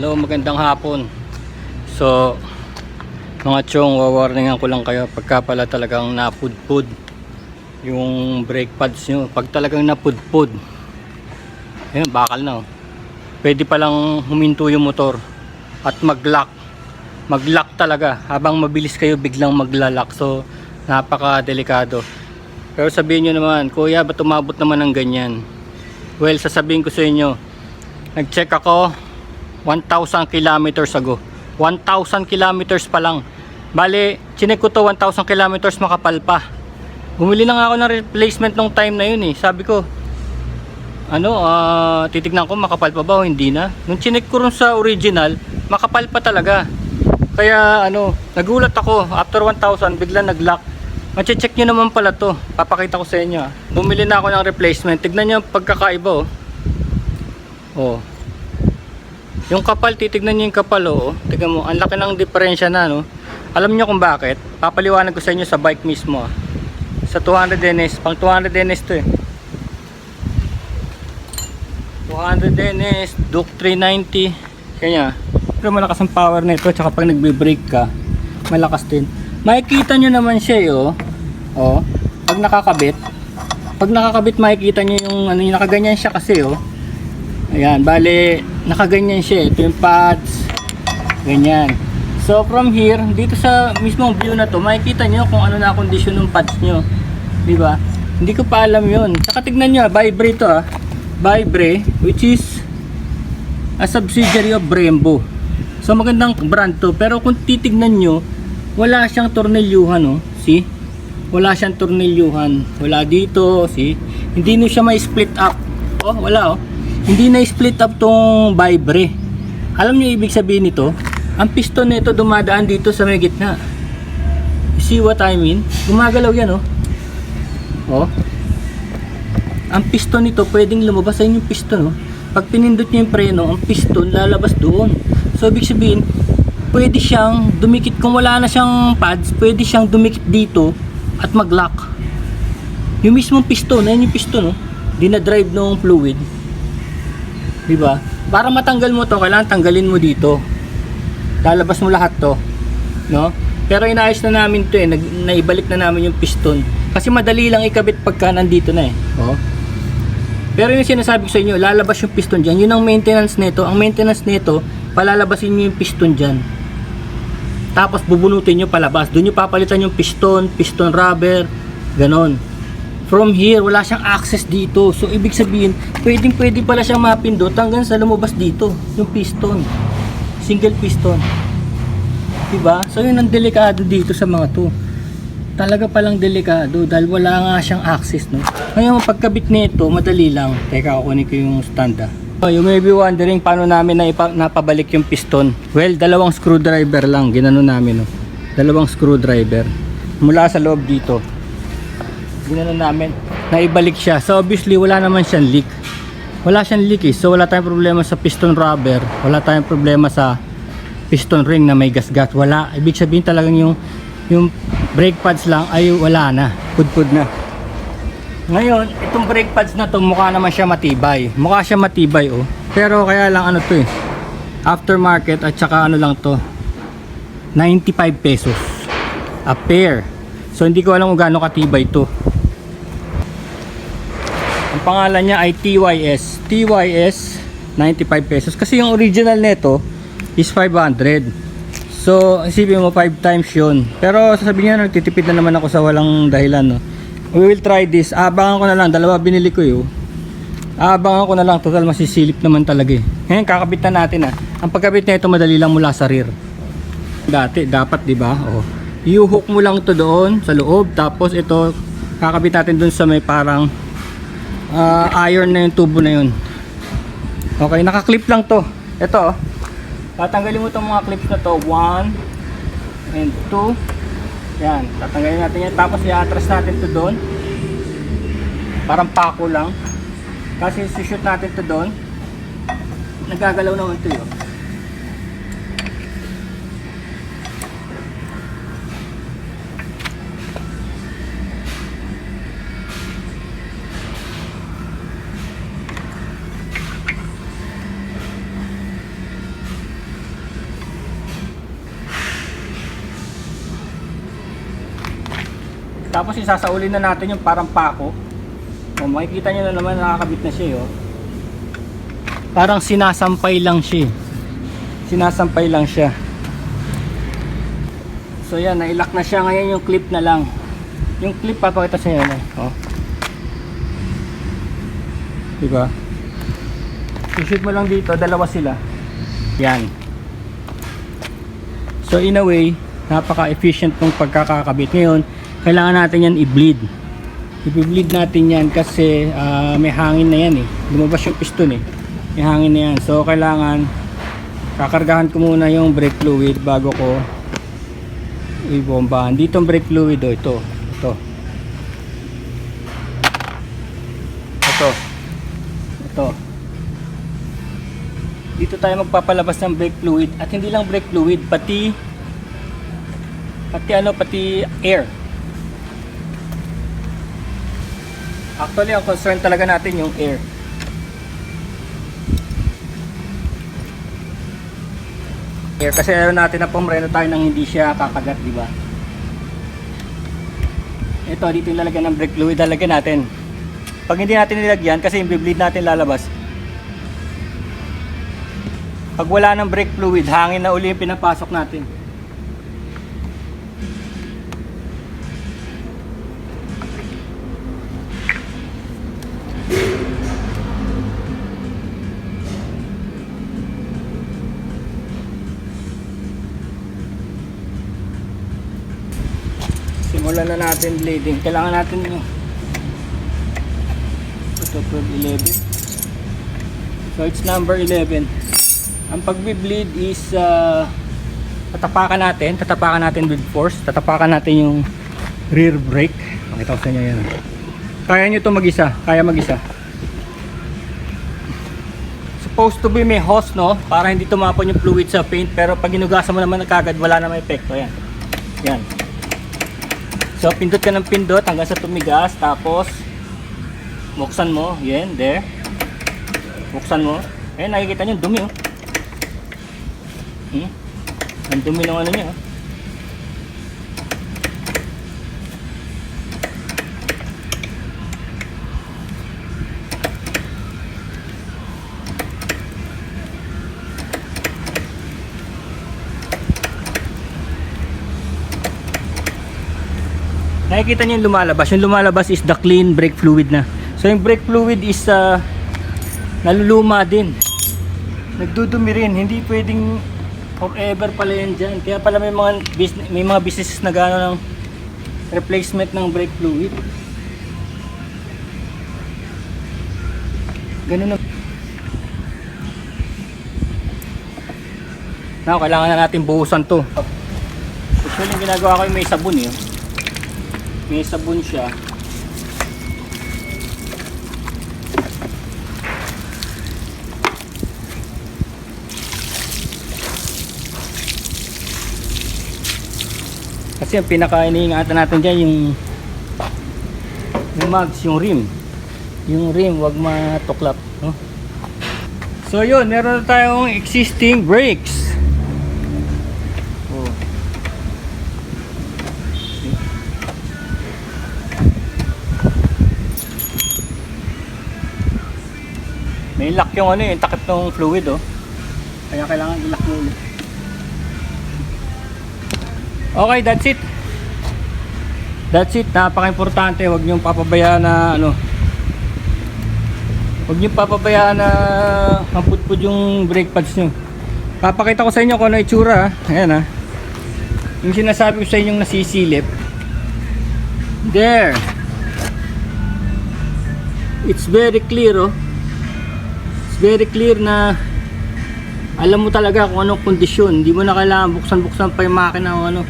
Hello, magandang hapon. So, mga chong, wawarningan ko lang kayo pagka pala talagang napudpud yung brake pads nyo. Pag talagang napudpud, ayun, bakal na oh. Pwede palang huminto yung motor at mag-lock talaga. Habang mabilis kayo, biglang maglalak. So, napaka-delikado. Pero sabihin nyo naman, kuya, ba't umabot naman ng ganyan? Well, sasabihin ko sa inyo, nag-check ako 1,000 kilometers ago. 1,000 kilometers pa lang. Bale, chinek ko to 1,000 kilometers, makapal pa. Bumili na nga ako ng replacement nung time na yun eh. Sabi ko, titignan ko makapal pa ba o hindi na. Nung chinek ko rin sa original, makapal pa talaga. Kaya nagulat ako. After 1,000, bigla nag-lock. Mache-check nyo naman pala to. Papakita ko sa inyo. Bumili na ako ng replacement. Tignan nyo yung pagkakaiba oh. Oh. Yung kapal, titignan nyo yung kapal oh. Tignan mo, ang laki ng diferensya na no. Alam nyo kung bakit? Papaliwanag ko sa inyo sa bike mismo ah. Sa 200NS, pang 200NS to eh. 200NS, Duke 390. Kanya, pero malakas ang power nito. Tsaka pag nagbe-brake ka, malakas din. Makikita nyo naman siya eh oh. Oh, pag nakakabit. Pag nakakabit, makikita nyo yung yung nakaganyan siya kasi oh. Ayan, bale, nakaganyan siya. Ito yung pads. Ganyan. So, from here, dito sa mismong view na to, makikita nyo kung ano na kondisyon ng pads nyo. Diba? Hindi ko pa alam yun. Tsaka tignan nyo, Vibre to ah. Vibre, which is a subsidiary of Brembo. So, magandang brand to. Pero kung titignan nyo, wala siyang tornilyuhan oh. See? Wala siyang tornilyuhan. Wala dito, see? Hindi nyo siya may split up. Oh, wala oh. Hindi na split up tong Vibre. Alam niyo ibig sabihin nito? Ang piston nito dumadaan dito sa may gitna. You see what I mean? Gumagalaw yan oh. Oh. Ang piston nito pwedeng lumabas sa inyong piston oh. Pag pinindot niyo yung preno, ang piston lalabas doon. So ibig sabihin, pwede siyang dumikit kung wala na siyang pads, pwede siyang dumikit dito at mag-lock. Yung mismong piston, ayun yung piston oh. Dinadrive ng fluid. Diba? Para matanggal mo to, kailangan tanggalin mo dito. Lalabas mo lahat to, no? Pero inaayos na namin to eh, naibalik na namin yung piston. Kasi madali lang ikabit pagka nandito na eh. Oh. Pero yung sinasabi ko sa inyo, lalabas yung piston dyan. Yun ang maintenance nito. Ang maintenance nito, palalabasin nyo yung piston dyan. Tapos bubunutin nyo palabas. Doon nyo papalitan yung piston rubber, ganon. From here, wala siyang access dito. So, ibig sabihin, pwede pala siyang mapindot hanggang sa lumabas dito. Yung piston. Single piston. Diba? So, yun ang delikado dito sa mga to. Talaga palang delikado dahil wala nga siyang access, no? Ngayon, pagkabit nito, madali lang. Teka, kukunin ko yung stand. So, you may be wondering paano namin napabalik yung piston. Well, dalawang screwdriver lang. Ginanon namin, no? Dalawang screwdriver. Mula sa loob dito. Ginanon namin, naibalik siya. So obviously wala naman siyang leak. Wala siyang leak eh. So wala tayong problema sa piston rubber. Wala tayong problema sa piston ring na may gas-gas. Wala. Ibig sabihin talagang yung brake pads lang ay wala na. Pudpud na. Ngayon, itong brake pads na to mukha naman siya matibay. Mukha siya matibay oh. Pero kaya lang ano to eh. Aftermarket at saka ano lang to. 95 pesos a pair. So hindi ko alam kung gaano katibay to. Ang pangalan niya ay TYS 95 pesos kasi yung original nito is 500. So isipin mo 5 times yun. Pero sasabihin niya nagtitipid na naman ako sa walang dahilan no? We will try this. Abangan ko na lang, dalawa binili ko yun. Abangan ko na lang, total masisilip naman talaga eh. Ngayon kakabit na natin ah. Ang pagkabit na ito madali lang mula sa rear. Dapat diba? Oh. I-hook mo lang to doon sa loob. Tapos ito kakabit natin doon sa may parang iron na yung tubo na yun. Okay, naka-clip lang to. Ito, tatanggalin mo itong mga clips na to. 1 and 2. Yan, tatanggalin natin yan. Tapos i-atras natin to doon. Parang pako lang. Kasi shoot natin to doon. Nagagalaw naman ito yun. Tapos isasaulin na natin yung parang pako. O, makikita nyo na naman nakakabit na siya. Oh. Parang sinasampay lang siya. Sinasampay lang siya. So yan, nailak na siya. Ngayon yung clip na lang. Yung clip papakita sa inyo. Oh. Diba? I-shoot mo lang dito, dalawa sila. Yan. So in a way, napaka-efficient ng pagkakakabit. Ngayon, kailangan natin yan i-bleed. I-bleed natin yan kasi may hangin na yan eh. Lumabas yung piston eh. May hangin na yan. So kailangan kakargahan ko muna yung brake fluid bago ko ibombahan. Dito ang brake fluid oh, ito. Dito tayo magpapalabas ng brake fluid at hindi lang brake fluid, pati air. Actually, ang concern talaga natin yung air. Air kasi ayaw natin na pumreno tayo nang hindi siya kakagat, di ba? Ito, dito yung lalagyan ng brake fluid, lalagyan natin. Pag hindi natin nilagyan, kasi yung bleed natin lalabas. Pag wala ng brake fluid, hangin na uli yung pinapasok natin. Simulan na natin bleeding. Kailangan natin yung ito, 11. So it's number 11. Ang pagbi-bleed is tatapakan natin with force. Tatapakan natin yung rear brake. Pakita ko sa inyo yan. Kaya nyo ito mag-isa. Kaya mag-isa. Supposed to be may hose, no? Para hindi tumapon yung fluid sa paint. Pero pag inugasan mo naman kagad, wala na may epekto. Yan. Yan. So pindot ka ng pindot hanggang sa tumigas. Tapos buksan mo. Yan, there. Buksan mo. Ayan, nakikita nyo, dumi oh. Ang dumi ng ano niya. Nakikita niyo yung lumalabas. Yung lumalabas is the clean brake fluid na. So yung brake fluid is naluluma din. Nagdudumi rin. Hindi pwedeng forever pala yan dyan. Kaya pala may mga businesses na gano'n ng replacement ng brake fluid. Ganun na. Now, kailangan na natin buhusan to. Actually, yung ginagawa ko yung may sabon eh. May sabon siya. Kasi ang pinaka-iniingatan natin dyan yung mags, yung rim. Yung rim, wag matuklap, no? So yun, meron na tayong existing brakes. Oh. May lock yung ano, yung takip ng fluid, oh. Kaya kailangan i-lock mo ulit. Okay, that's it. That's it. Napaka-importante. Huwag niyong papabayaan na ano. Huwag niyong papabayaan na maputput yung brake pads niyo. Papakita ko sa inyo kung ano itsura. Ayan ha. Yung sinasabi ko sa inyong nasisilip. There. It's very clear oh. It's very clear na alam mo talaga kung anong kondisyon. Hindi mo na kailangan buksan-buksan pa yung makina o ano.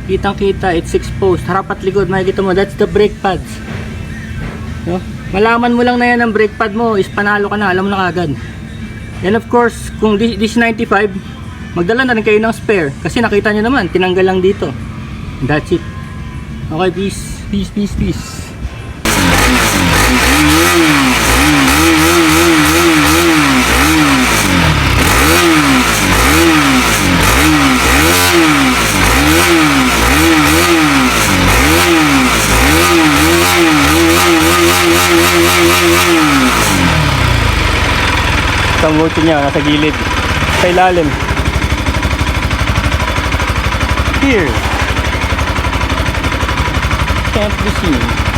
Kitang-kita, it's exposed. Harap at likod, makikita mo, that's the brake pads. No? Malaman mo lang na yan ang brake pad mo, is panalo ka na, alam mo na kagad. And of course, kung this 95, magdala na rin kayo ng spare. Kasi nakita nyo naman, tinanggal lang dito. That's it. Okay, peace. Peace, peace, peace. kotse niya, nasa gilid. Sa ilalim. Here. Can't be seen.